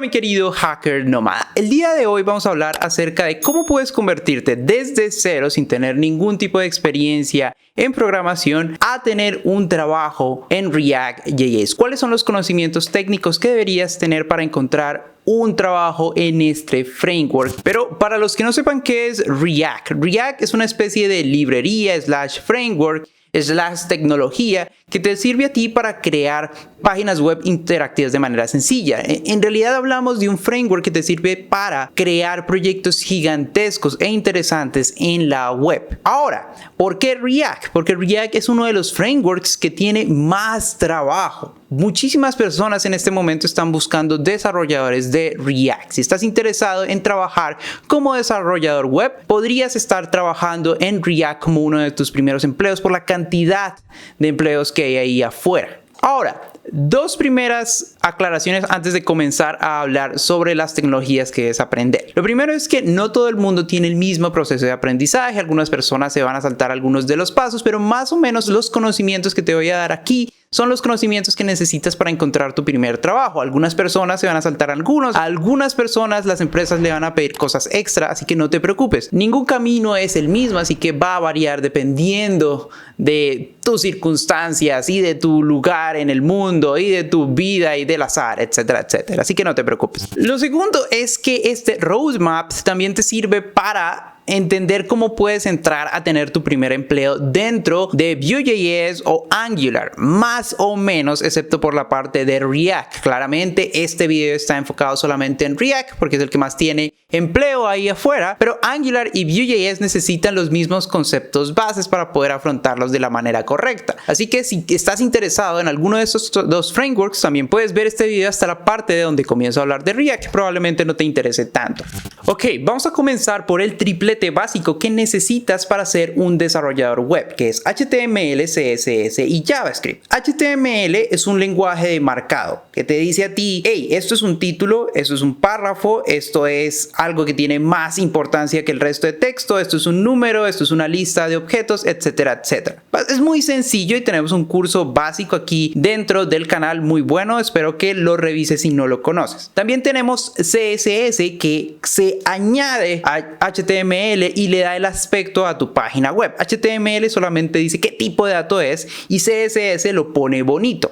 mi querido hacker nómada. El día de hoy vamos a hablar acerca de cómo puedes convertirte desde cero sin tener ningún tipo de experiencia en programación a tener un trabajo en React.js. ¿Cuáles son los conocimientos técnicos que deberías tener para encontrar un trabajo en este framework? Pero para los que no sepan qué es React, React es una especie de librería / framework / tecnología que te sirve a ti para crear páginas web interactivas de manera sencilla. En realidad hablamos de un framework que te sirve para crear proyectos gigantescos e interesantes en la web. Ahora, ¿por qué React? Porque React es uno de los frameworks que tiene más trabajo. Muchísimas personas en este momento están buscando desarrolladores de React. Si estás interesado en trabajar como desarrollador web, podrías estar trabajando en React como uno de tus primeros empleos por la cantidad de empleos que hay ahí afuera. Ahora, dos primeras aclaraciones antes de comenzar a hablar sobre las tecnologías que es aprender. Lo primero es que no todo el mundo tiene el mismo proceso de aprendizaje. Algunas personas se van a saltar algunos de los pasos, pero más o menos los conocimientos que te voy a dar aquí son los conocimientos que necesitas para encontrar tu primer trabajo. Algunas personas se van a saltar algunos, a algunas personas las empresas le van a pedir cosas extra, así que no te preocupes. Ningún camino es el mismo, así que va a variar dependiendo de tus circunstancias y de tu lugar en el mundo y de tu vida y del azar, etcétera, etcétera. Así que no te preocupes. Lo segundo es que este roadmap también te sirve para entender cómo puedes entrar a tener tu primer empleo dentro de Vue.js o Angular, más o menos, excepto por la parte de React. Claramente este video está enfocado solamente en React porque es el que más tiene empleo ahí afuera, pero Angular y Vue.js necesitan los mismos conceptos bases para poder afrontarlos de la manera correcta. Así que si estás interesado en alguno de estos dos frameworks, también puedes ver este video hasta la parte de donde comienzo a hablar de React, que probablemente no te interese tanto. Ok, vamos a comenzar por el triplete básico que necesitas para ser un desarrollador web, que es HTML, CSS y JavaScript. HTML es un lenguaje de marcado que te dice a ti, hey, esto es un título, esto es un párrafo, esto es algo que tiene más importancia que el resto de texto, esto es un número, esto es una lista de objetos, etcétera, etcétera. Es muy sencillo y tenemos un curso básico aquí dentro del canal muy bueno, espero que lo revises si no lo conoces. También tenemos CSS que se añade a HTML y le da el aspecto a tu página web. HTML solamente dice qué tipo de dato es y CSS lo pone bonito.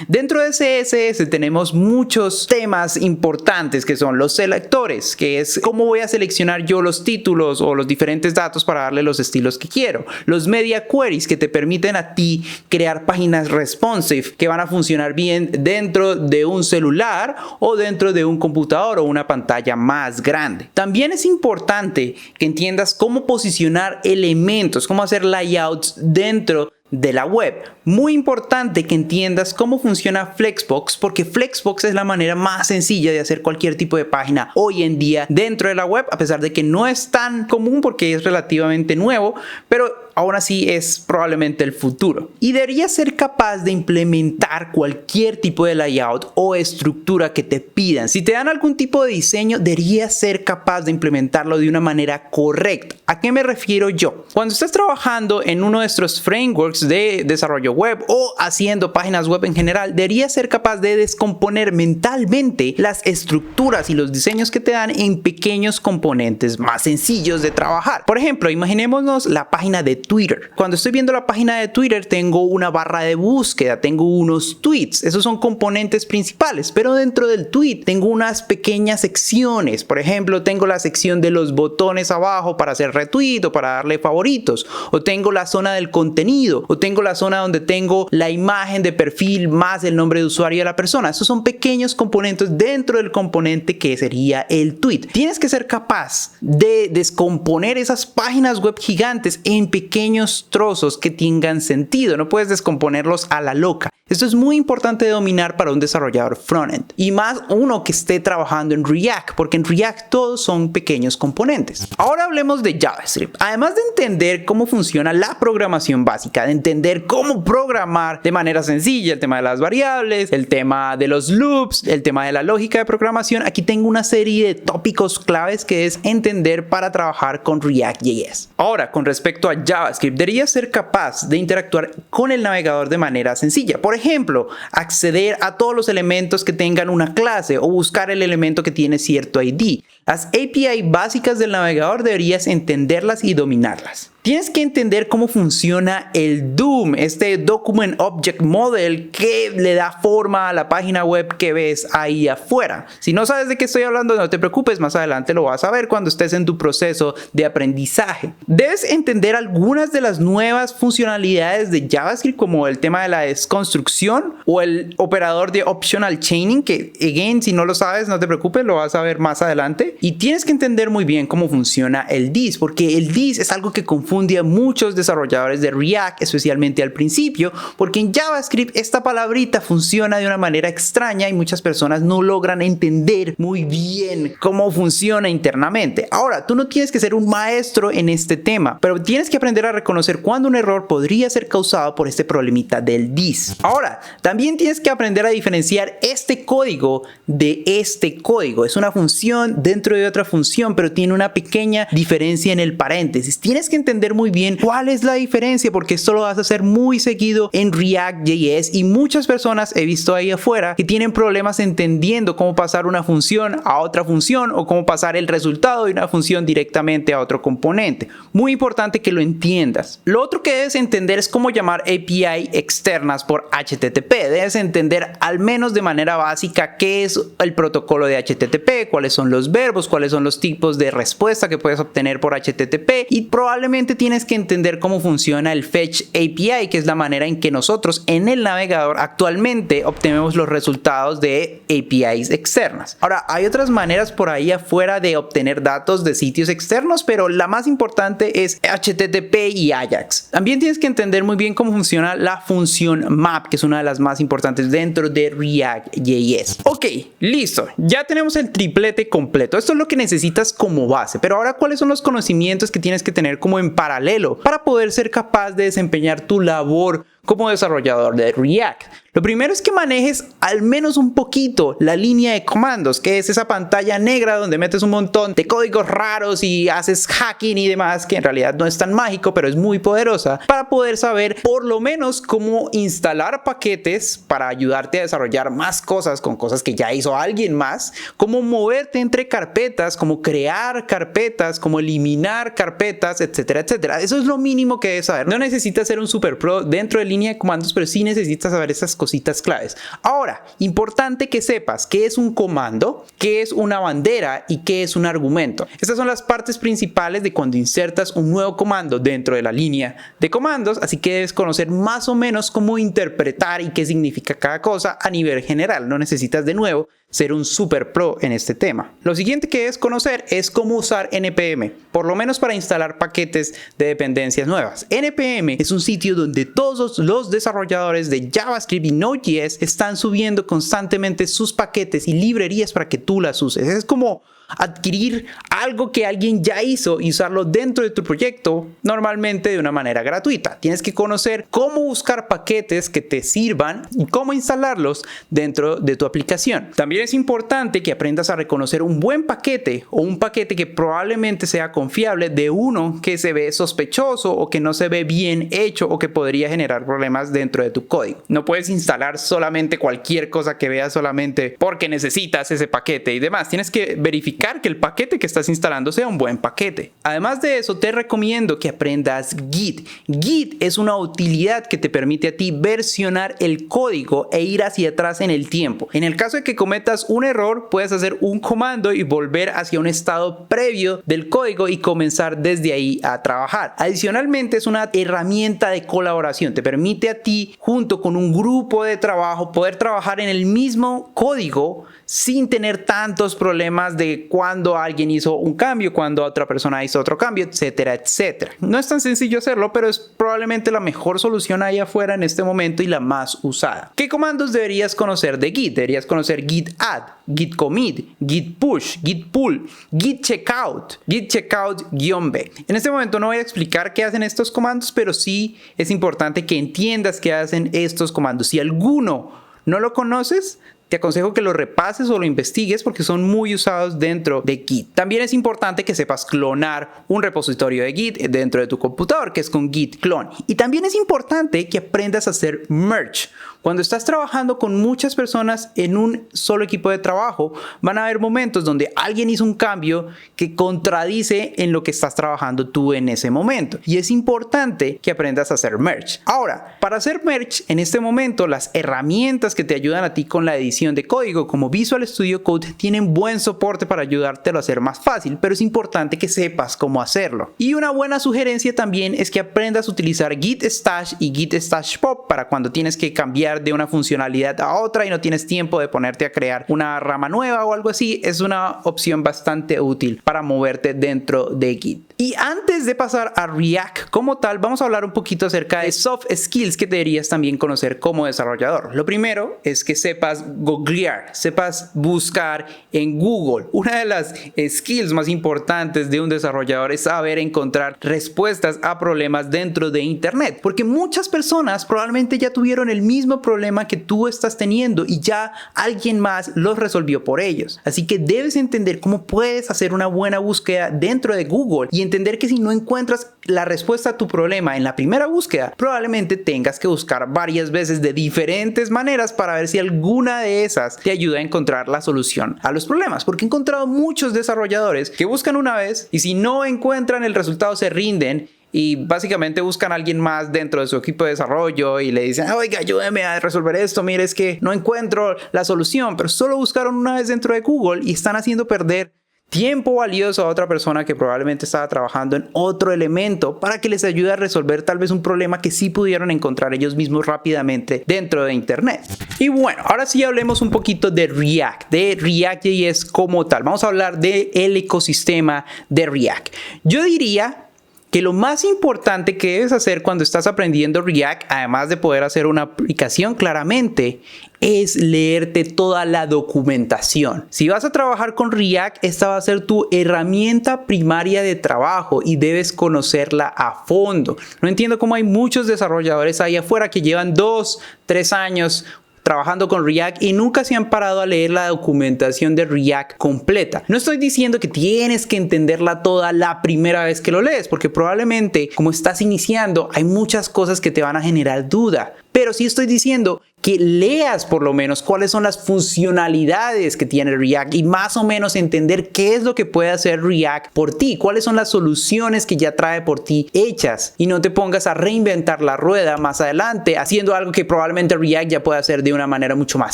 Dentro de CSS tenemos muchos temas importantes que son los selectores, que es cómo voy a seleccionar yo los títulos o los diferentes datos para darle los estilos que quiero. Los media queries que te permiten a ti crear páginas responsive que van a funcionar bien dentro de un celular o dentro de un computador o una pantalla más grande. También es importante que entiendas cómo posicionar elementos, cómo hacer layouts dentro de la web. Muy importante que entiendas cómo funciona Flexbox, porque Flexbox es la manera más sencilla de hacer cualquier tipo de página hoy en día dentro de la web, a pesar de que no es tan común porque es relativamente nuevo, pero aún así es probablemente el futuro. Y deberías ser capaz de implementar cualquier tipo de layout o estructura que te pidan. Si te dan algún tipo de diseño, deberías ser capaz de implementarlo de una manera correcta. ¿A qué me refiero yo? Cuando estás trabajando en uno de estos frameworks de desarrollo web o haciendo páginas web en general, deberías ser capaz de descomponer mentalmente las estructuras y los diseños que te dan en pequeños componentes más sencillos de trabajar. Por ejemplo, imaginémonos la página de Twitter. Cuando estoy viendo la página de Twitter, tengo una barra de búsqueda, tengo unos tweets. Esos son componentes principales, pero dentro del tweet tengo unas pequeñas secciones. Por ejemplo, tengo la sección de los botones abajo para hacer retweet o para darle favoritos, o tengo la zona del contenido, o tengo la zona donde tengo la imagen de perfil más el nombre de usuario de la persona. Esos son pequeños componentes dentro del componente que sería el tweet. Tienes que ser capaz de descomponer esas páginas web gigantes en pequeños trozos que tengan sentido. No puedes descomponerlos a la loca. Esto es muy importante de dominar para un desarrollador frontend y más uno que esté trabajando en React, porque en React todos son pequeños componentes. Ahora hablemos de JavaScript. Además de entender cómo funciona la programación básica, de entender cómo programar de manera sencilla, el tema de las variables, el tema de los loops, el tema de la lógica de programación, aquí tengo una serie de tópicos claves que es entender para trabajar con React.js. Ahora, con respecto a JavaScript, JavaScript, deberías ser capaz de interactuar con el navegador de manera sencilla. Por ejemplo, acceder a todos los elementos que tengan una clase o buscar el elemento que tiene cierto ID. Las API básicas del navegador deberías entenderlas y dominarlas. Tienes que entender cómo funciona el DOM, este Document Object Model que le da forma a la página web que ves ahí afuera. Si no sabes de qué estoy hablando, no te preocupes, más adelante lo vas a ver cuando estés en tu proceso de aprendizaje. Debes entender algunas de las nuevas funcionalidades de JavaScript, como el tema de la desconstrucción o el operador de optional chaining, que, again, si no lo sabes, no te preocupes, lo vas a ver más adelante. Y tienes que entender muy bien cómo funciona el this, porque el this es algo que confunde a muchos desarrolladores de React, especialmente al principio, porque en JavaScript esta palabrita funciona de una manera extraña y muchas personas no logran entender muy bien cómo funciona internamente. Ahora, tú no tienes que ser un maestro en este tema, pero tienes que aprender a reconocer cuándo un error podría ser causado por este problemita del this. Ahora, también tienes que aprender a diferenciar este código de este código. Es una función dentro de otra función, pero tiene una pequeña diferencia en el paréntesis. Tienes que entender muy bien cuál es la diferencia, porque esto lo vas a hacer muy seguido en React.js y muchas personas he visto ahí afuera que tienen problemas entendiendo cómo pasar una función a otra función o cómo pasar el resultado de una función directamente a otro componente. Muy importante que lo entiendas. Lo otro que debes entender es cómo llamar API externas por HTTP. Debes entender al menos de manera básica qué es el protocolo de HTTP, cuáles son los verbos, cuáles son los tipos de respuesta que puedes obtener por HTTP, y probablemente tienes que entender cómo funciona el Fetch API, que es la manera en que nosotros en el navegador actualmente obtenemos los resultados de APIs externas. Ahora, hay otras maneras por ahí afuera de obtener datos de sitios externos, pero la más importante es HTTP y Ajax. También tienes que entender muy bien cómo funciona la función map, que es una de las más importantes dentro de React.js. Ok, listo. Ya tenemos el triplete completo. Esto es lo que necesitas como base, pero ahora, ¿cuáles son los conocimientos que tienes que tener como en paralelo para poder ser capaz de desempeñar tu labor como desarrollador de React? Lo primero es que manejes al menos un poquito la línea de comandos, que es esa pantalla negra donde metes un montón de códigos raros y haces hacking y demás, que en realidad no es tan mágico, pero es muy poderosa para poder saber por lo menos cómo instalar paquetes para ayudarte a desarrollar más cosas con cosas que ya hizo alguien más, cómo moverte entre carpetas, cómo crear carpetas, cómo eliminar carpetas, etcétera, etcétera. Eso es lo mínimo que debes saber. No necesitas ser un super pro dentro de línea de comandos, pero sí necesitas saber esas cositas claves. Ahora, importante que sepas qué es un comando, qué es una bandera y qué es un argumento. Estas son las partes principales de cuando insertas un nuevo comando dentro de la línea de comandos, así que debes conocer más o menos cómo interpretar y qué significa cada cosa a nivel general. No necesitas de nuevo ser un super pro en este tema. Lo siguiente que debes conocer es cómo usar NPM, por lo menos para instalar paquetes de dependencias nuevas. NPM es un sitio donde todos los desarrolladores de JavaScript y Node.js están subiendo constantemente sus paquetes y librerías para que tú las uses. Es como adquirir algo que alguien ya hizo y usarlo dentro de tu proyecto, normalmente de una manera gratuita. Tienes que conocer cómo buscar paquetes que te sirvan y cómo instalarlos dentro de tu aplicación. También es importante que aprendas a reconocer un buen paquete o un paquete que probablemente sea confiable de uno que se ve sospechoso o que no se ve bien hecho o que podría generar problemas dentro de tu código. No puedes instalar solamente cualquier cosa que veas solamente porque necesitas ese paquete y demás. Tienes que verificar que el paquete que estás instalando sea un buen paquete. Además de eso, te recomiendo que aprendas Git. Git es una utilidad que te permite a ti versionar el código e ir hacia atrás en el tiempo. En el caso de que cometas un error, puedes hacer un comando y volver hacia un estado previo del código y comenzar desde ahí a trabajar. Adicionalmente, es una herramienta de colaboración. Te permite a ti, junto con un grupo de trabajo, poder trabajar en el mismo código sin tener tantos problemas de cuando alguien hizo un cambio, cuando otra persona hizo otro cambio, etcétera, etcétera. No es tan sencillo hacerlo, pero es probablemente la mejor solución ahí afuera en este momento y la más usada. ¿Qué comandos deberías conocer de Git? Deberías conocer git add, git commit, git push, git pull, git checkout -b. En este momento no voy a explicar qué hacen estos comandos, pero sí es importante que entiendas qué hacen estos comandos. Si alguno no lo conoces, te aconsejo que lo repases o lo investigues porque son muy usados dentro de Git. También es importante que sepas clonar un repositorio de Git dentro de tu computador, que es con git clone. Y también es importante que aprendas a hacer merge. Cuando estás trabajando con muchas personas en un solo equipo de trabajo, van a haber momentos donde alguien hizo un cambio que contradice en lo que estás trabajando tú en ese momento. Y es importante que aprendas a hacer merge. Ahora, para hacer merge, en este momento, las herramientas que te ayudan a ti con la edición de código, como Visual Studio Code, tienen buen soporte para ayudártelo a hacer más fácil, pero es importante que sepas cómo hacerlo. Y una buena sugerencia también es que aprendas a utilizar Git Stash y Git Stash Pop para cuando tienes que cambiar de una funcionalidad a otra y no tienes tiempo de ponerte a crear una rama nueva o algo así. Es una opción bastante útil para moverte dentro de Git. Y antes de pasar a React como tal, vamos a hablar un poquito acerca de soft skills que deberías también conocer como desarrollador. Lo primero es que sepas googlear, sepas buscar en Google. Una de las skills más importantes de un desarrollador es saber encontrar respuestas a problemas dentro de Internet, porque muchas personas probablemente ya tuvieron el mismo problema que tú estás teniendo y ya alguien más los resolvió por ellos. Así que debes entender cómo puedes hacer una buena búsqueda dentro de Google y entender que si no encuentras la respuesta a tu problema en la primera búsqueda, probablemente tengas que buscar varias veces de diferentes maneras para ver si alguna de esas te ayuda a encontrar la solución a los problemas, porque he encontrado muchos desarrolladores que buscan una vez y si no encuentran el resultado se rinden y básicamente buscan a alguien más dentro de su equipo de desarrollo y le dicen, oiga, ayúdeme a resolver esto, mire, es que no encuentro la solución, pero solo buscaron una vez dentro de Google y están haciendo perder tiempo valioso a otra persona que probablemente estaba trabajando en otro elemento para que les ayude a resolver tal vez un problema que sí pudieron encontrar ellos mismos rápidamente dentro de Internet. Y bueno, ahora sí hablemos un poquito de React.js como tal. Vamos a hablar del ecosistema de React. Yo diría que lo más importante que debes hacer cuando estás aprendiendo React, además de poder hacer una aplicación claramente, es leerte toda la documentación. Si vas a trabajar con React, esta va a ser tu herramienta primaria de trabajo y debes conocerla a fondo. No entiendo cómo hay muchos desarrolladores ahí afuera que llevan 2, 3 años trabajando con React y nunca se han parado a leer la documentación de React completa. No estoy diciendo que tienes que entenderla toda la primera vez que lo lees, porque probablemente como estás iniciando hay muchas cosas que te van a generar duda. Pero sí estoy diciendo que leas por lo menos cuáles son las funcionalidades que tiene React y más o menos entender qué es lo que puede hacer React por ti, cuáles son las soluciones que ya trae por ti hechas y no te pongas a reinventar la rueda más adelante haciendo algo que probablemente React ya puede hacer de una manera mucho más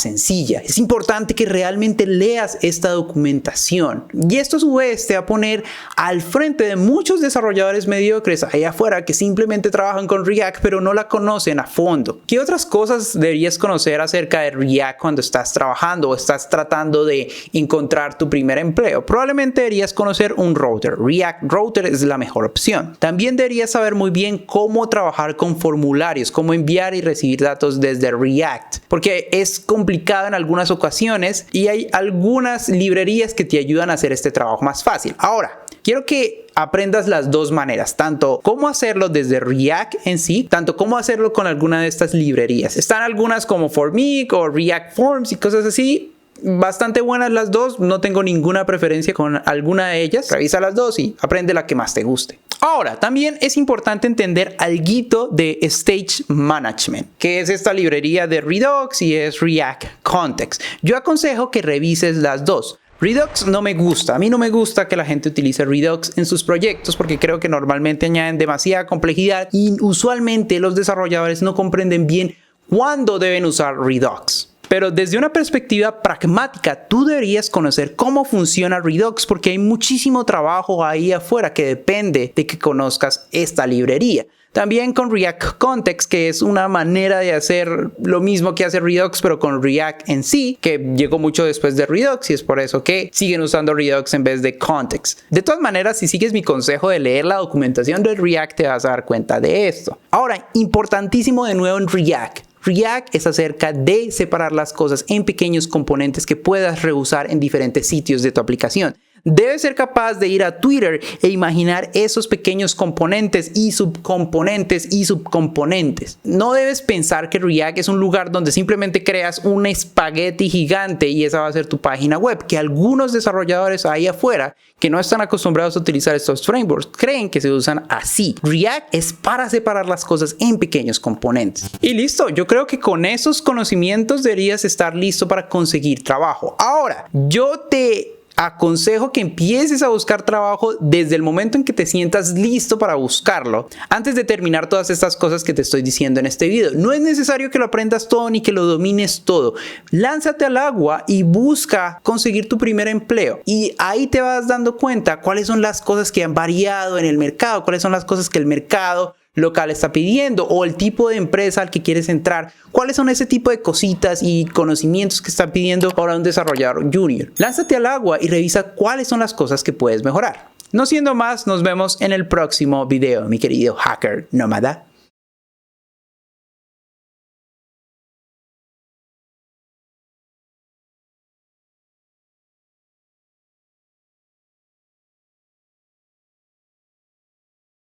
sencilla. Es importante que realmente leas esta documentación y esto a su vez te va a poner al frente de muchos desarrolladores mediocres allá afuera que simplemente trabajan con React pero no la conocen a fondo. ¿Qué otras cosas deberías conocer acerca de React cuando estás trabajando o estás tratando de encontrar tu primer empleo? Probablemente deberías conocer un router. React Router es la mejor opción. También deberías saber muy bien cómo trabajar con formularios, cómo enviar y recibir datos desde React, porque es complicado en algunas ocasiones y hay algunas librerías que te ayudan a hacer este trabajo más fácil. Ahora, quiero que aprendas las dos maneras, tanto cómo hacerlo desde React en sí, tanto cómo hacerlo con alguna de estas librerías. Están algunas como Formic o React Forms y cosas así. Bastante buenas las dos, no tengo ninguna preferencia con alguna de ellas. Revisa las dos y aprende la que más te guste. Ahora, también es importante entender algo de Stage Management, que es esta librería de Redux y es React Context. Yo aconsejo que revises las dos. Redux no me gusta, a mí no me gusta que la gente utilice Redux en sus proyectos porque creo que normalmente añaden demasiada complejidad y usualmente los desarrolladores no comprenden bien cuándo deben usar Redux. Pero desde una perspectiva pragmática, tú deberías conocer cómo funciona Redux porque hay muchísimo trabajo ahí afuera que depende de que conozcas esta librería. También con React Context, que es una manera de hacer lo mismo que hace Redux, pero con React en sí, que llegó mucho después de Redux y es por eso que siguen usando Redux en vez de Context. De todas maneras, si sigues mi consejo de leer la documentación de React, te vas a dar cuenta de esto. Ahora, importantísimo de nuevo en React. React es acerca de separar las cosas en pequeños componentes que puedas reusar en diferentes sitios de tu aplicación. debes ser capaz de ir a Twitter e imaginar esos pequeños componentes y subcomponentes y subcomponentes. No debes pensar que React es un lugar donde simplemente creas un espagueti gigante y esa va a ser tu página web, que algunos desarrolladores ahí afuera que no están acostumbrados a utilizar estos frameworks creen que se usan así. React es para separar las cosas en pequeños componentes. Y listo, yo creo que con esos conocimientos deberías estar listo para conseguir trabajo. Ahora, yo te aconsejo que empieces a buscar trabajo desde el momento en que te sientas listo para buscarlo, antes de terminar todas estas cosas que te estoy diciendo en este video. No es necesario que lo aprendas todo ni que lo domines todo. Lánzate al agua y busca conseguir tu primer empleo. Y ahí te vas dando cuenta cuáles son las cosas que han variado en el mercado, cuáles son las cosas que el mercado local está pidiendo o el tipo de empresa al que quieres entrar, cuáles son ese tipo de cositas y conocimientos que está pidiendo para un desarrollador junior. Lánzate al agua y revisa cuáles son las cosas que puedes mejorar. No siendo más, nos vemos en el próximo video, mi querido hacker nómada.